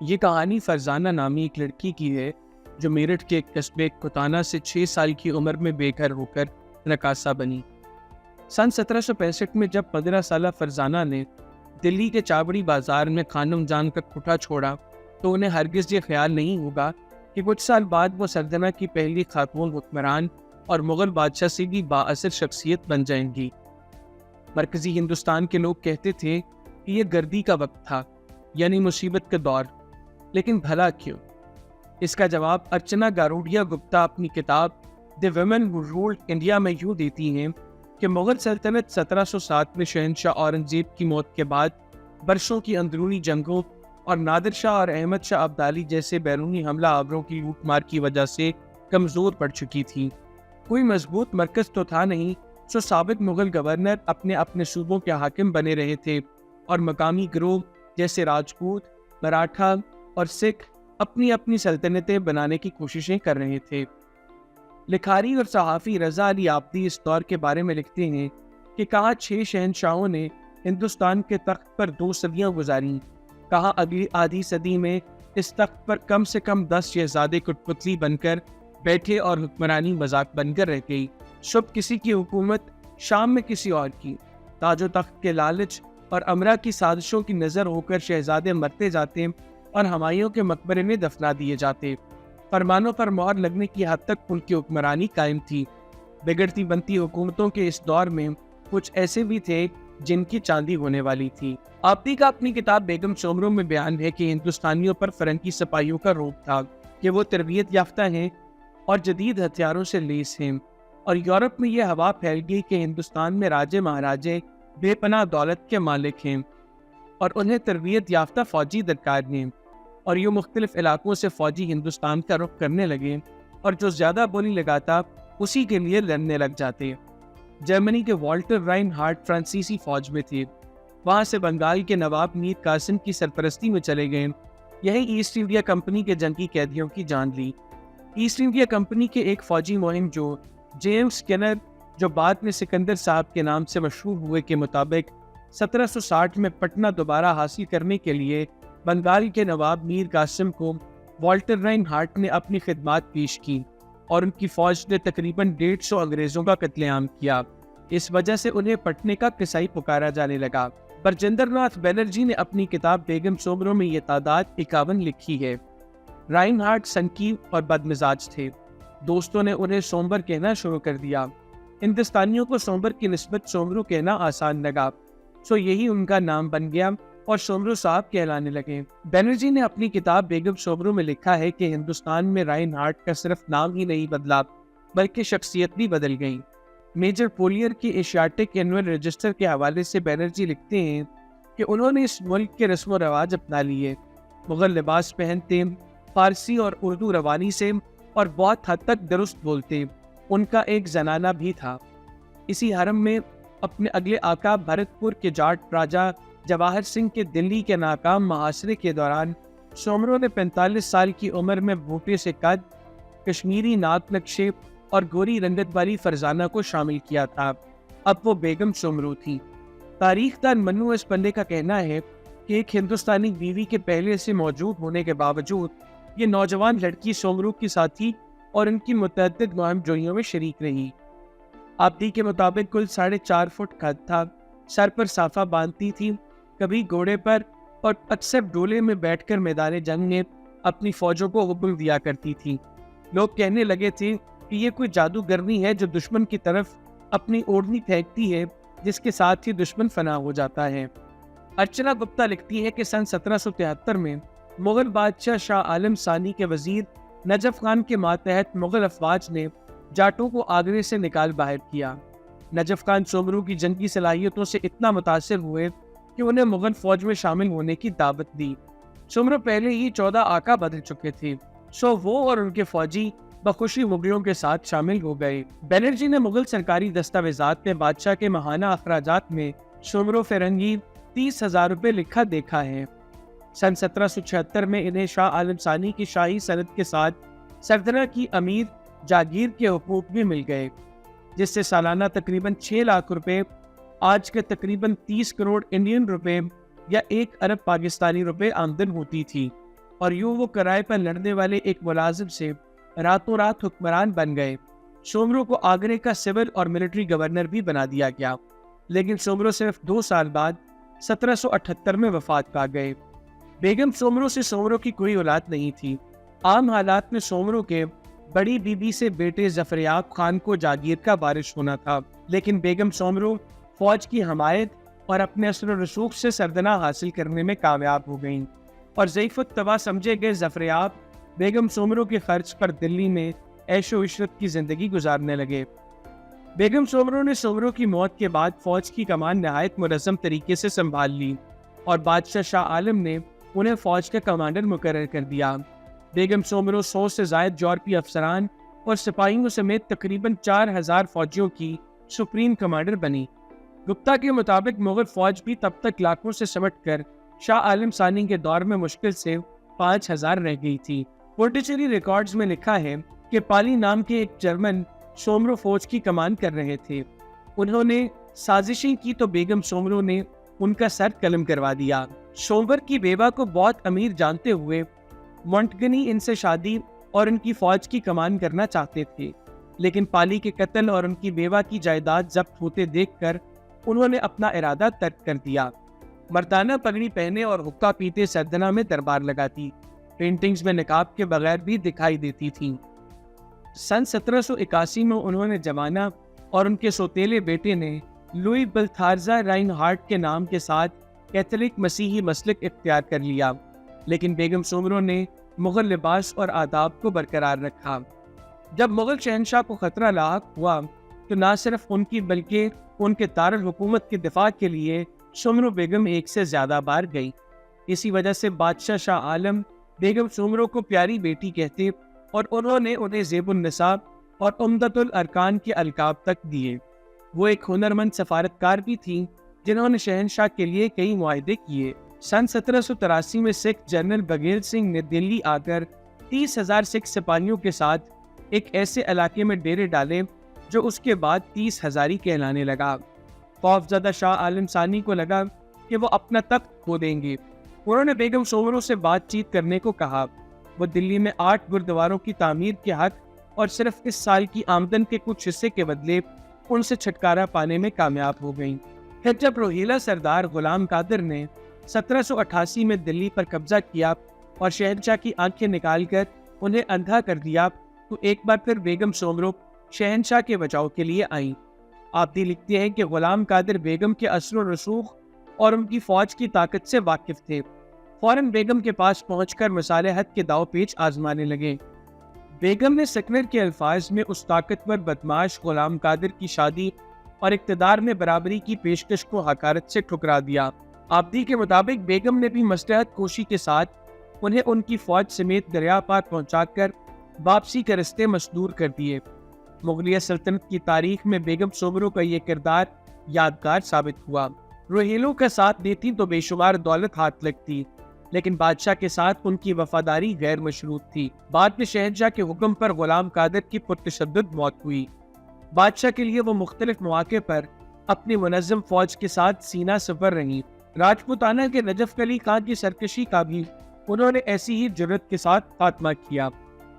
یہ کہانی فرزانہ نامی ایک لڑکی کی ہے جو میرٹھ کے ایک قصبے کتانہ سے 6 سال کی عمر میں بے گھر ہو کر رقاصہ بنی۔ سن 1765 میں جب 15 سالہ فرزانہ نے دلی کے چابڑی بازار میں خانم جان کا کھوٹا چھوڑا تو انہیں ہرگز یہ خیال نہیں ہوگا کہ کچھ سال بعد وہ سردنہ کی پہلی خاتون حکمران اور مغل بادشاہ سے بھی بااثر شخصیت بن جائیں گی۔ مرکزی ہندوستان کے لوگ کہتے تھے کہ یہ گردی کا وقت تھا، یعنی مصیبت کا دور، لیکن بھلا کیوں؟ اس کا جواب ارچنا گاروڈیا گپتا اپنی کتاب دی ویمن ہو رولڈ انڈیا میں یوں دیتی ہیں کہ مغل سلطنت 1707 میں شہنشاہ اورنگزیب کی موت کے بعد برسوں کی اندرونی جنگوں اور نادر شاہ اور احمد شاہ ابدالی جیسے بیرونی حملہ آوروں کی لوٹ مار کی وجہ سے کمزور پڑ چکی تھی۔ کوئی مضبوط مرکز تو تھا نہیں، سو سابق مغل گورنر اپنے اپنے صوبوں کے حاکم بنے رہے تھے اور مقامی گروہ جیسے راجپوت، مراٹھا اور سکھ اپنی اپنی سلطنتیں بنانے کی کوششیں کر رہے تھے۔ لکھاری اور صحافی رضا علی آبدی اس دور کے بارے میں لکھتے ہیں کہ کہاں 6 شہنشاہوں نے ہندوستان کے تخت پر 2 صدیاں گزاریں، کہاں اگلی آدھی صدی میں اس تخت پر کم سے کم 10 شہزادے کٹ پتلی بن کر بیٹھے اور حکمرانی مذاق بن کر رہ گئی۔ صبح کسی کی حکومت، شام میں کسی اور کی، تاج و تخت کے لالچ اور امرا کی سازشوں کی نظر ہو کر شہزادے مرتے جاتے اور ہمایوں کے مقبرے میں دفنا دیے جاتے۔ فرمانوں پر مہر لگنے کی حد تک ان کی حکمرانی قائم تھی۔ بگڑتی بنتی حکومتوں کے اس دور میں کچھ ایسے بھی تھے جن کی چاندی ہونے والی تھی۔ آبدی کا اپنی کتاب بیگم سومرو میں بیان ہے کہ ہندوستانیوں پر فرنگی سپاہیوں کا روب تھا کہ وہ تربیت یافتہ ہیں اور جدید ہتھیاروں سے لیس ہیں، اور یورپ میں یہ ہوا پھیل گئی کہ ہندوستان میں راجے مہاراجے بے پناہ دولت کے مالک ہیں اور انہیں تربیت یافتہ فوجی درکار ہیں، اور یہ مختلف علاقوں سے فوجی ہندوستان کا رخ کرنے لگے اور جو زیادہ بولی لگاتا اسی کے لیے لڑنے لگ جاتے۔ جرمنی کے والٹر رائن ہارٹ فرانسیسی فوج میں تھے، وہاں سے بنگال کے نواب میر قاسم کی سرپرستی میں چلے گئے، یہیں ایسٹ انڈیا کمپنی کے جنگی قیدیوں کی جان لی۔ ایسٹ انڈیا کمپنی کے ایک فوجی مہم جو جیمز اسکنر، جو بعد میں سکندر صاحب کے نام سے مشہور ہوئے، کے مطابق 1760 میں پٹنہ دوبارہ حاصل کرنے کے لیے بنگال کے نواب میر قاسم کو والٹر رائن ہارٹ نے اپنی خدمات پیش کی اور ان کی فوج نے تقریباً 150 انگریزوں کا قتل عام کیا۔ اس وجہ سے انہیں پٹنے کا قصائی پکارا جانے لگا۔ برجندر ناتھ بینرجی نے اپنی کتاب بیگم سومرو میں یہ تعداد 51 لکھی ہے۔ رائن ہارٹ سنکیب اور بد مزاج تھے، دوستوں نے انہیں سومبر کہنا شروع کر دیا۔ ہندوستانیوں کو سومبر کی نسبت سومرو کہنا آسان لگا، سو یہی ان کا نام بن گیا اور سومرو صاحب کہلانے لگے۔ بینرجی نے اپنی کتاب بیگم سومرو میں لکھا ہے کہ ہندوستان میں رائن ہارٹ کا صرف نام ہی نہیں بدلا بلکہ شخصیت بھی بدل گئی۔ میجر پولیر کی ایشیاٹک اینول رجسٹر کے حوالے سے بینرجی لکھتے ہیں کہ انہوں نے اس ملک کے رسم و رواج اپنا لیے، مغل لباس پہنتے، فارسی اور اردو روانی سے اور بہت حد تک درست بولتے۔ ان کا ایک زنانہ بھی تھا۔ اسی حرم میں اپنے اگلے آقا بھرت پور کے جاٹ راجہ جواہر سنگھ کے دلی کے ناکام محاصرے کے دوران سومرو نے 45 سال کی عمر میں بوٹے سے قد، کشمیری ناک نقشے اور گوری رنگت والی فرزانہ کو شامل کیا تھا۔ اب وہ بیگم سومرو تھی۔ تاریخ دان منو اس پندے کا کہنا ہے کہ ایک ہندوستانی بیوی کے پہلے سے موجود ہونے کے باوجود یہ نوجوان لڑکی سومرو کی ساتھی اور ان کی متعدد مہم جوئیوں میں شریک رہی۔ آبدی کے مطابق کل 4.5 فٹ قد تھا، سر پر صافہ باندھتی تھی، کبھی گھوڑے پر اور اکثر ڈولے میں بیٹھ کر میدان جنگ میں اپنی فوجوں کو حکم دیا کرتی تھی۔ لوگ کہنے لگے تھے کہ یہ کوئی جادوگرنی ہے جو دشمن کی طرف اپنی اوڑھنی پھینکتی ہے جس کے ساتھ ہی دشمن فنا ہو جاتا ہے۔ ارچنا گپتا لکھتی ہے کہ سن 1773 میں مغل بادشاہ شاہ عالم ثانی کے وزیر نجف خان کے ماتحت مغل افواج نے جاٹوں کو آگرے سے نکال باہر کیا۔ نجف خان سومرو کی جنگی صلاحیتوں سے اتنا متاثر ہوئے کہ انہیں مغل فوج میں شامل ہونے کی دعوت دی۔ سومرو پہلے ہی 14 آقا بدل چکے تھے، سو وہ اور ان کے فوجی بخوشی مغلوں کے ساتھ شامل ہو گئے۔ بینرجی نے مغل سرکاری دستاویزات میں بادشاہ کے ماہانہ اخراجات میں سومرو فرنگی 30,000 روپے لکھا دیکھا ہے۔ سن 1776 میں انہیں شاہ عالم ثانی کی شاہی سند کے ساتھ سردنہ کی امیر جاگیر کے حقوق بھی مل گئے، جس سے سالانہ تقریباً 6 لاکھ روپے، آج کے تقریباً 30 کروڑ انڈین روپے یا 1 ارب پاکستانی روپے آمدن ہوتی تھی۔ اور یوں وہ کرائے پر لڑنے والے ایک ملازم سے راتوں رات حکمران بن گئے۔ سومرو کو آگرے کا سول اور ملٹری گورنر بھی بنا دیا گیا، لیکن سومرو صرف 2 سال بعد 1778 میں وفات پا گئے۔ بیگم سومرو سے سومرو کی کوئی اولاد نہیں تھی۔ عام حالات میں سومرو کے بڑی بیوی سے بیٹے ظفریاب خان کو جاگیر کا وارث ہونا تھا، لیکن بیگم سومرو فوج کی حمایت اور اپنے اثر و رسوخ سے سردنا حاصل کرنے میں کامیاب ہو گئیں، اور ضعیف الطبع سمجھے گئے ظفریاب بیگم سومرو کے خرچ پر دلی میں عیش و عشرت کی زندگی گزارنے لگے۔ بیگم سومرو نے سومرو کی موت کے بعد فوج کی کمان نہایت منظم طریقے سے سنبھال لی، اور بادشاہ شاہ عالم نے انہیں فوج کا کمانڈر مقرر کر دیا۔ بیگم سومرو 100 سے زائد یورپی افسران اور سپاہیوں سمیت تقریباً 4000 فوجیوں کی سپریم کمانڈر بنی۔ گپتا کے مطابق مغل فوج بھی تب تک لاکھوں سے سمٹ کر شاہ عالم ثانی کے دور میں مشکل سے 5000 رہ گئی تھی۔ پوڈیچری ریکارڈز میں لکھا ہے کہ پالی نام کے ایک جرمن سومرو فوج کی کمان کر رہے تھے۔ انہوں نے سازشیں کی تو بیگم سومرو نے ان کا سر قلم کروا دیا۔ سومر کی بیوہ کو بہت امیر جانتے ہوئے مونٹگنی ان سے شادی اور ان کی فوج کی کمان کرنا چاہتے تھے، لیکن پالی کے قتل اور ان کی بیوہ کی جائیداد ضبط ہوتے دیکھ کر انہوں نے اپنا ارادہ ترک کر دیا۔ مردانہ پگڑی پہنے اور حقہ پیتے سردنا میں دربار لگاتی، پینٹنگز میں نقاب کے بغیر بھی دکھائی دیتی تھیں۔ سن 1781 میں انہوں نے جمانا اور ان کے سوتیلے بیٹے نے لوئی بلتھارزا رائن ہارٹ کے نام کے ساتھ کیتھولک مسیحی مسلک اختیار کر لیا، لیکن بیگم سومرو نے مغل لباس اور آداب کو برقرار رکھا۔ جب مغل شہنشاہ کو خطرہ لاحق ہوا تو نہ صرف ان کی بلکہ ان کے دارالحکومت کے دفاع کے لیے سومرو بیگم ایک سے زیادہ بار گئی۔ اسی وجہ سے بادشاہ شاہ عالم بیگم سومرو کو پیاری بیٹی کہتے اور انہوں نے انہیں زیب النساء اور عمدۃ الارکان کے القاب تک دیے۔ وہ ایک ہنرمند سفارتکار بھی تھیں جنہوں نے شہنشاہ کے لیے کئی معاہدے کیے۔ سن 1783 میں سکھ جنرل بگھیل سنگھ نے دلی آ کر 30,000 سکھ سپاہیوں کے ساتھ ایک ایسے علاقے میں ڈیرے ڈالے جو اس کے بعد 30,000 کہلانے لگا۔ خوف زدہ شاہ عالم ثانی کو لگا کہ وہ اپنا تخت کھو دیں گے۔ انہوں نے بیگم سومرو سے بات چیت کرنے کو کہا۔ وہ دلی میں 8 گردواروں کی تعمیر کے حق اور صرف اس سال کی آمدن کے کچھ حصے کے بدلے ان سے چھٹکارا پانے میں کامیاب ہو گئیں۔ پھر جب روہیلا سردار غلام قادر نے 1788 میں دلی پر قبضہ کیا اور شہنشاہ کی آنکھیں نکال کر انہیں اندھا کر دیا تو ایک بار پھر بیگم سومرو شہنشاہ کے بچاؤ کے لیے آئیں۔ آبدی لکھتے ہیں کہ غلام قادر بیگم کے اثر و رسوخ اور ان کی فوج کی طاقت سے واقف تھے۔ فوراً بیگم کے پاس پہنچ کر مصالحت کے داؤ پیچ آزمانے لگے۔ بیگم نے سکنر کے الفاظ میں اس طاقتور بدماش غلام قادر کی شادی اور اقتدار میں برابری کی پیشکش کو حقارت سے ٹھکرا دیا۔ آبدی کے مطابق بیگم نے بھی مصلحت کوشی کے ساتھ انہیں ان کی فوج سمیت دریا پار پہنچا کر واپسی کے رستے مسدور کر دیے۔ مغلیہ سلطنت کی تاریخ میں بیگم سومرو کا یہ کردار یادگار ثابت ہوا۔ روہیلوں کا ساتھ دیتی تو بے شمار دولت ہاتھ لگتی، لیکن بادشاہ کے ساتھ ان کی وفاداری غیر مشروط تھی۔ بعد میں شہنشاہ کے حکم پر غلام قادر کی پرتشدد موت ہوئی۔ بادشاہ کے لیے وہ مختلف مواقع پر اپنی منظم فوج کے ساتھ سینہ سفر رہیں۔ راجپوتانہ کے نجف علی خان کی سرکشی کا بھی انہوں نے ایسی ہی جرأت کے ساتھ خاتمہ کیا،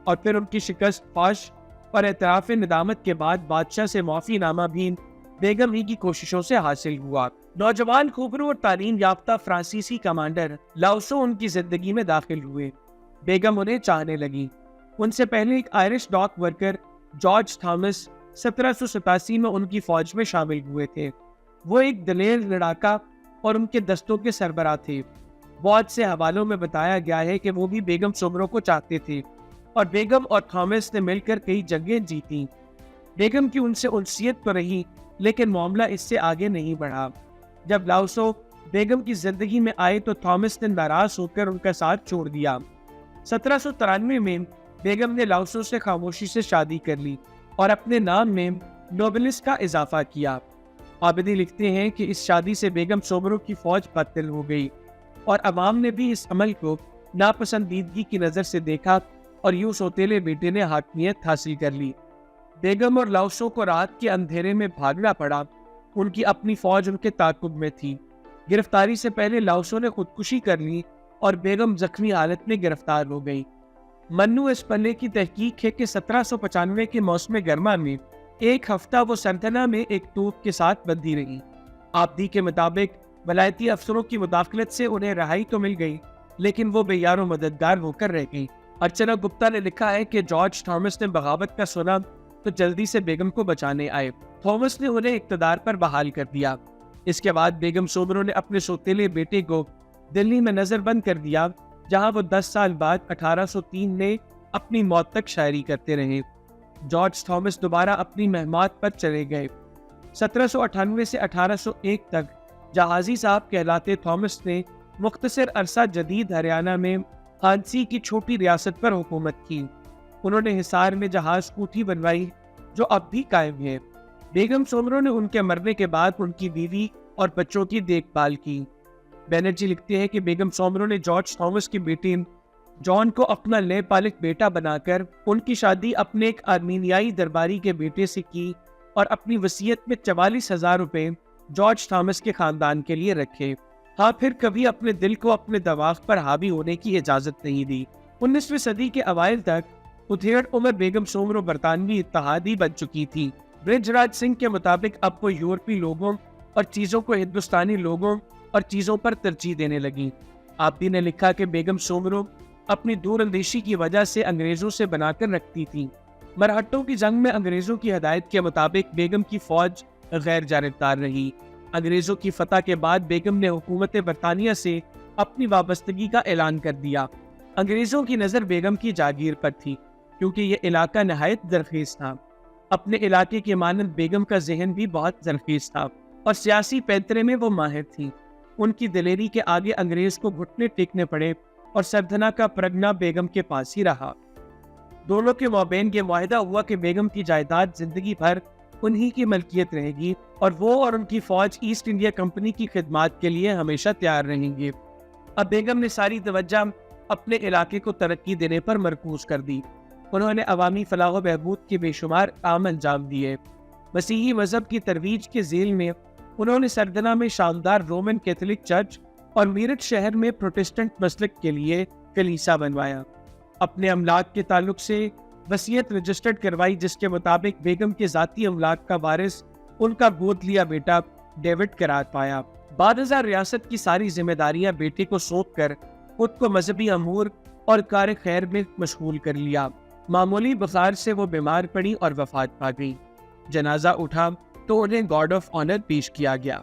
اور پھر ان کی شکست فاش اور اعتراف ندامت کے بعد بادشاہ سے معافی نامہ بھی بیگم ہی کی کوششوں سے حاصل ہوا۔ نوجوان خوبرو اور تعلیم یافتہ فرانسیسی کمانڈر لاؤسو ان کی زندگی میں داخل ہوئے۔ بیگم انہیں چاہنے لگی۔ ان سے پہلے ایک آئرش ڈاک ورکر جارج تھامس 1787 میں ان کی فوج میں شامل ہوئے تھے۔ وہ ایک دلیر لڑاکا اور ان کے دستوں کے سربراہ تھے۔ بہت سے حوالوں میں بتایا گیا ہے کہ وہ بھی بیگم سومرو کو چاہتے تھے، اور بیگم اور تھامس نے مل کر کئی جنگیں جیتیں۔ بیگم کی ان سے انسیت تو رہی، لیکن معاملہ اس سے آگے نہیں بڑھا۔ جب لاؤسو بیگم کی زندگی میں آئے تو تھامس نے ناراض ہو کر ان کا ساتھ چھوڑ دیا۔ 1793 میں بیگم نے لاؤسو سے خاموشی سے شادی کر لی اور اپنے نام میں نوبلس کا اضافہ کیا۔ آبدی لکھتے ہیں کہ اس شادی سے بیگم سومرو کی فوج باطل ہو گئی، اور عوام نے بھی اس عمل کو ناپسندیدگی کی نظر سے دیکھا، اور یوں سوتیلے بیٹے نے حاکمیت حاصل کر لی۔ بیگم اور لاؤسو کو رات کے اندھیرے میں بھاگنا پڑا۔ ان کی اپنی فوج ان کے تعاقب میں تھی۔ گرفتاری سے پہلے لاؤسو نے خودکشی کر لی، اور بیگم زخمی حالت میں گرفتار ہو گئی۔ منو اس پلے کی تحقیق ہے کہ 1795 کے موسم گرما میں ایک ہفتہ وہ سردنا میں ایک توپ کے ساتھ بندھی رہی۔ آبدی کے مطابق ولایتی افسروں کی مداخلت سے انہیں رہائی تو مل گئی، لیکن وہ بے یار و مددگار ہو کر رہ گئی۔ ارچنا گپتا نے لکھا ہے کہ جارج تھامس نے بغاوت کا سنا تو جلدی سے بیگم کو بچانے آئے۔ تھامس نے انہیں اقتدار پر بحال کر دیا۔ اس کے بعد بیگم سومرو نے اپنے سوتیلے بیٹے کو دلی میں نظر بند کر دیا، جہاں وہ 10 سال بعد 1803 میں اپنی موت تک شاعری کرتے رہے۔ جارج تھامس دوبارہ اپنی مہمات پر چلے گئے۔ 1798 سے 1801 تک جہازی صاحب کہلاتے تھامس نے مختصر عرصہ جدید ہریانہ میں ہانسی کی چھوٹی ریاست پر حکومت کی۔ انہوں نے حصار میں جہاز کوٹھی بنوائی جو اب بھی قائم ہے۔ بیگم سومرو نے ان کے مرنے کے بعد ان کی بیوی اور بچوں کی دیکھ بھال کی۔ بینرجی لکھتے ہیں کہ بیگم سومرو نے جارج تھامس کی بیٹی جان کو اپنا لے پالک بیٹا بنا کر ان کی شادی اپنے ایک آرمینیائی درباری کے بیٹے سے کی اور اپنی وصیت میں 44,000 روپے جارج تھامس کے خاندان کے لیے رکھے۔ ہاں، پھر کبھی اپنے دل کو اپنے دماغ پر حاوی ہونے کی اجازت نہیں دی۔ 19ویں صدی کے اوائل تک اتھیڑ عمر بیگم سومرو برطانوی اتحادی بن چکی تھی۔ برج راج سنگھ کے مطابق اب وہ یورپی لوگوں اور چیزوں کو ہندوستانی لوگوں اور چیزوں پر ترجیح دینے لگی۔ آبدی نے لکھا کہ بیگم سومرو اپنی دور اندیشی کی وجہ سے انگریزوں سے بنا کر رکھتی تھی۔ مرہٹوں کی جنگ میں انگریزوں کی ہدایت کے مطابق بیگم کی فوج غیر جانبدار رہی۔ انگریزوں کی فتح کے بعد بیگم نے حکومت برطانیہ سے اپنی وابستگی کا اعلان کر دیا۔ انگریزوں کی نظر بیگم کی جاگیر پر تھی، کیونکہ یہ علاقہ نہایت زرخیز تھا۔ اپنے علاقے کے مانند بیگم کا ذہن بھی بہت زرخیز تھا اور سیاسی پینترے میں وہ ماہر تھی۔ ان کی دلیری کے آگے انگریز کو گھٹنے ٹیکنے پڑے اور سردنا کا پرگنا بیگم کے پاس ہی رہا۔ دونوں کے مابین یہ معاہدہ ہوا کہ بیگم کی جائیداد زندگی بھر انہی کی ملکیت رہے گی اور وہ اور ان کی فوج ایسٹ انڈیا کمپنی کی خدمات کے لیے ہمیشہ تیار رہیں گے۔ اب بیگم نے ساری توجہ اپنے علاقے کو ترقی دینے پر مرکوز کر دی۔ انہوں نے عوامی فلاح و بہبود کے بے شمار کام انجام دیے۔ مسیحی مذہب کی ترویج کے ذیل میں انہوں نے سردنا میں شاندار رومن کیتھولک چرچ اور میرٹھ شہر میں پروٹسٹنٹ مسلک کے لیے کلیسا بنوایا۔ اپنے املاک کے تعلق سے وصیت رجسٹرڈ کروائی، جس کے مطابق بیگم کے ذاتی املاک کا وارث ان کا گود لیا بیٹا ڈیوڈ قرار پایا۔ بعد ازاں ریاست کی ساری ذمہ داریاں بیٹے کو سونپ کر خود کو مذہبی امور اور کار خیر میں مشغول کر لیا۔ معمولی بخار سے وہ بیمار پڑی اور وفات پا گئی۔ جنازہ اٹھا تو انہیں گارڈ آف آنر پیش کیا گیا۔